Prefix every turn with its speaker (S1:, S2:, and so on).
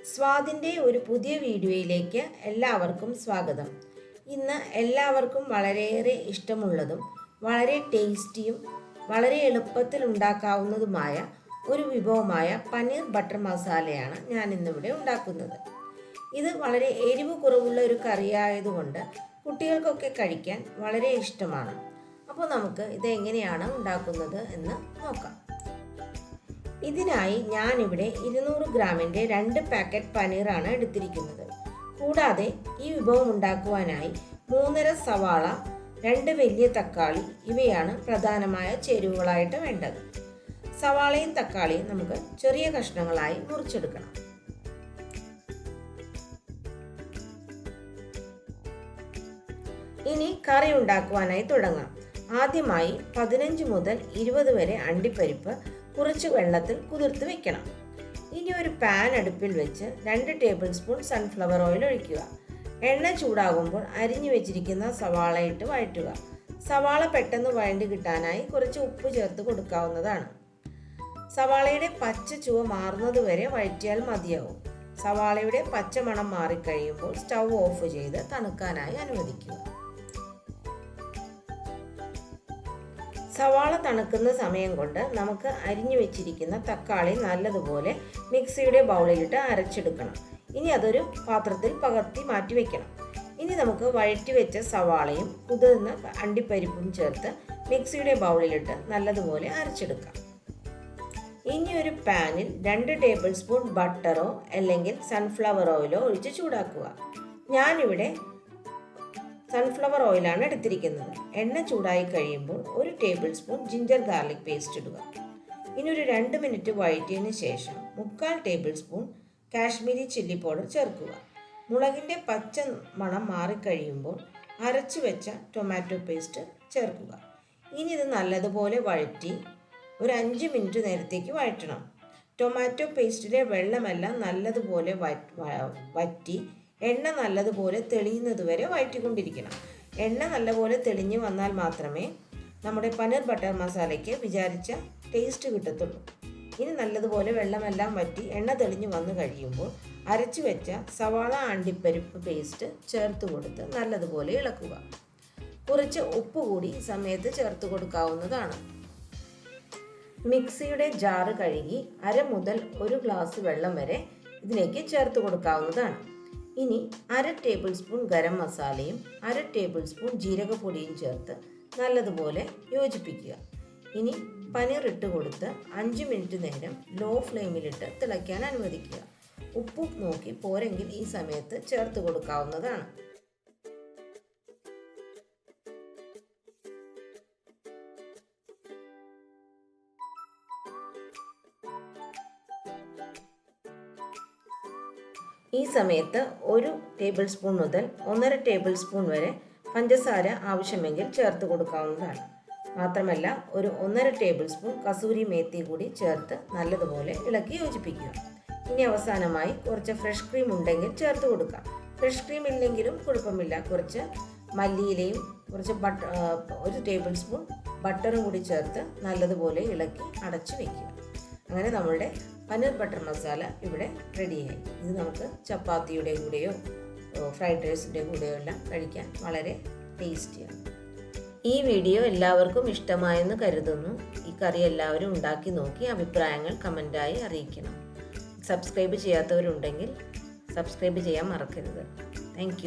S1: സ്വാദിൻ്റെ ഒരു പുതിയ വീഡിയോയിലേക്ക് എല്ലാവർക്കും സ്വാഗതം. ഇന്ന് എല്ലാവർക്കും വളരെയേറെ ഇഷ്ടമുള്ളതും വളരെ ടേസ്റ്റിയും വളരെ എളുപ്പത്തിൽ ഉണ്ടാക്കാവുന്നതുമായ ഒരു വിഭവമായ പനീർ ബട്ടർ മസാലയാണ് ഞാൻ ഇന്നിവിടെ ഉണ്ടാക്കുന്നത്. ഇത് വളരെ എരിവ് കുറവുള്ള ഒരു കറിയായതുകൊണ്ട് കുട്ടികൾക്കൊക്കെ കഴിക്കാൻ വളരെ ഇഷ്ടമാണ്. അപ്പോൾ നമുക്ക് ഇത് എങ്ങനെയാണ് ഉണ്ടാക്കുന്നത് എന്ന് നോക്കാം. ഇതിനായി ഞാനിവിടെ 200 ഗ്രാമിൻ്റെ 2 പാക്കറ്റ് പനീറാണ് എടുത്തിരിക്കുന്നത്. കൂടാതെ ഈ വിഭവം ഉണ്ടാക്കുവാനായി 3.5 സവാള, 2 വലിയ തക്കാളി ഇവയാണ് പ്രധാനമായ ചേരുവകളായിട്ട് വേണ്ടത്. സവാളയും തക്കാളിയും നമുക്ക് ചെറിയ കഷ്ണങ്ങളായി മുറിച്ചെടുക്കണം. ഇനി കറി ഉണ്ടാക്കുവാനായി തുടങ്ങാം. ആദ്യമായി 15 മുതൽ 20 വരെ അണ്ടിപ്പരിപ്പ് കുറച്ച് വെള്ളത്തിൽ കുതിർത്ത് വെക്കണം. ഇനി ഒരു പാൻ അടുപ്പിൽ വെച്ച് 2 ടേബിൾ സ്പൂൺ സൺഫ്ലവർ ഓയിൽ ഒഴിക്കുക. എണ്ണ ചൂടാകുമ്പോൾ അരിഞ്ഞു വെച്ചിരിക്കുന്ന സവാള ഇട്ട് വഴറ്റുക. സവാള പെട്ടെന്ന് വഴണ്ടി കിട്ടാനായി കുറച്ച് ഉപ്പ് ചേർത്ത് കൊടുക്കാവുന്നതാണ്. സവാളയുടെ പച്ച ചുവ മാറുന്നത് വരെ വഴറ്റിയാൽ മതിയാവും. സവാളയുടെ പച്ചമണം മാറിക്കഴിയുമ്പോൾ സ്റ്റൗ ഓഫ് ചെയ്ത് തണുക്കാനായി അനുവദിക്കുക. സവാള തണുക്കുന്ന സമയം കൊണ്ട് നമുക്ക് അരിഞ്ഞു വെച്ചിരിക്കുന്ന തക്കാളി നല്ലതുപോലെ മിക്സിയുടെ ബൗളിലിട്ട് അരച്ചെടുക്കണം. ഇനി അതൊരു പാത്രത്തിൽ പകർത്തി മാറ്റി വെക്കണം. ഇനി നമുക്ക് വഴറ്റി വെച്ച സവാളയും കുതിർന്ന അണ്ടിപ്പരിപ്പും ചേർത്ത് മിക്സിയുടെ ബൗളിലിട്ട് നല്ലതുപോലെ അരച്ചെടുക്കാം. ഇനി ഒരു പാനിൽ 2 ടേബിൾ സ്പൂൺ ബട്ടറോ അല്ലെങ്കിൽ സൺഫ്ലവർ ഓയിലോ ഒഴിച്ച് ചൂടാക്കുക. ഞാനിവിടെ സൺഫ്ലവർ ഓയിലാണ് എടുത്തിരിക്കുന്നത്. എണ്ണ ചൂടായി കഴിയുമ്പോൾ 1 table spoon ginger garlic paste ഇടുക. ഇനി ഒരു 2 മിനിറ്റ് വഴറ്റിയതിന് ശേഷം 3/4 table spoon Kashmiri chilli powder ചേർക്കുക. മുളകിൻ്റെ പച്ച മണം മാറിക്കഴിയുമ്പോൾ അരച്ചു വെച്ച ടൊമാറ്റോ പേസ്റ്റ് ചേർക്കുക. ഇനി ഇത് നല്ലതുപോലെ വഴറ്റി ഒരു 5 മിനിറ്റ് നേരത്തേക്ക് വഴറ്റണം. ടൊമാറ്റോ പേസ്റ്റിലെ വെള്ളമെല്ലാം നല്ലതുപോലെ വറ്റി എണ്ണ നല്ലതുപോലെ തെളിയുന്നത് വരെ വഴറ്റിക്കൊണ്ടിരിക്കണം. എണ്ണ നല്ലപോലെ തെളിഞ്ഞു വന്നാൽ മാത്രമേ നമ്മുടെ പനീർ ബട്ടർ മസാലയ്ക്ക് വിചാരിച്ച ടേസ്റ്റ് കിട്ടത്തുള്ളൂ. ഇനി നല്ലതുപോലെ വെള്ളമെല്ലാം വറ്റി എണ്ണ തെളിഞ്ഞു വന്നു കഴിയുമ്പോൾ അരച്ചു വെച്ച സവാള അണ്ടിപ്പരിപ്പ് പേസ്റ്റ് ചേർത്ത് കൊടുത്ത് നല്ലതുപോലെ ഇളക്കുക. കുറച്ച് ഉപ്പ് കൂടി ഈ സമയത്ത് ചേർത്ത് കൊടുക്കാവുന്നതാണ്. മിക്സിയുടെ ജാറ് കഴുകി 1/2 മുതൽ 1 ഗ്ലാസ് വെള്ളം വരെ ഇതിലേക്ക് ചേർത്ത് കൊടുക്കാവുന്നതാണ്. ഇനി 1/2 ടേബിൾ സ്പൂൺ ഗരം മസാലയും 1/2 ടേബിൾ സ്പൂൺ ജീരകപ്പൊടിയും ചേർത്ത് നല്ലതുപോലെ യോജിപ്പിക്കുക. ഇനി പനീർ ഇട്ട് കൊടുത്ത് 5 മിനിറ്റ് നേരം ലോ ഫ്ലെയിമിലിട്ട് തിളയ്ക്കാൻ അനുവദിക്കുക. ഉപ്പ് നോക്കി പോരെങ്കിൽ ഈ സമയത്ത് ചേർത്ത് കൊടുക്കാവുന്നതാണ്. ഈ സമയത്ത് 1 ടേബിൾ സ്പൂൺ മുതൽ 1.5 ടേബിൾ സ്പൂൺ വരെ പഞ്ചസാര ആവശ്യമെങ്കിൽ ചേർത്ത് കൊടുക്കാവുന്നതാണ്. മാത്രമല്ല ഒരു 1.5 ടേബിൾ സ്പൂൺ കസൂരി മേത്തി കൂടി ചേർത്ത് നല്ലതുപോലെ ഇളക്കി യോജിപ്പിക്കുക. ഇനി അവസാനമായി കുറച്ച് ഫ്രഷ് ക്രീം ഉണ്ടെങ്കിൽ ചേർത്ത് കൊടുക്കാം. ഫ്രഷ് ക്രീം ഇല്ലെങ്കിലും കുഴപ്പമില്ല. കുറച്ച് മല്ലിയിലയും കുറച്ച് 1 ടേബിൾ സ്പൂൺ ബട്ടറും കൂടി ചേർത്ത് നല്ലതുപോലെ ഇളക്കി അടച്ചു വയ്ക്കുക. അങ്ങനെ നമ്മളുടെ പനീർ ബട്ടർ മസാല ഇവിടെ റെഡിയായി. ഇത് നമുക്ക് ചപ്പാത്തിയുടെ കൂടെയോ ഫ്രൈഡ് റൈസിൻ്റെ കൂടെയോ എല്ലാം കഴിക്കാൻ വളരെ ടേസ്റ്റിയാണ്. ഈ വീഡിയോ എല്ലാവർക്കും ഇഷ്ടമായെന്ന് കരുതുന്നു. ഈ കറി എല്ലാവരും ഉണ്ടാക്കി നോക്കി അഭിപ്രായങ്ങൾ കമൻറ്റായി അറിയിക്കണം. സബ്സ്ക്രൈബ് ചെയ്യാത്തവരുണ്ടെങ്കിൽ സബ്സ്ക്രൈബ് ചെയ്യാൻ മറക്കരുത്. താങ്ക്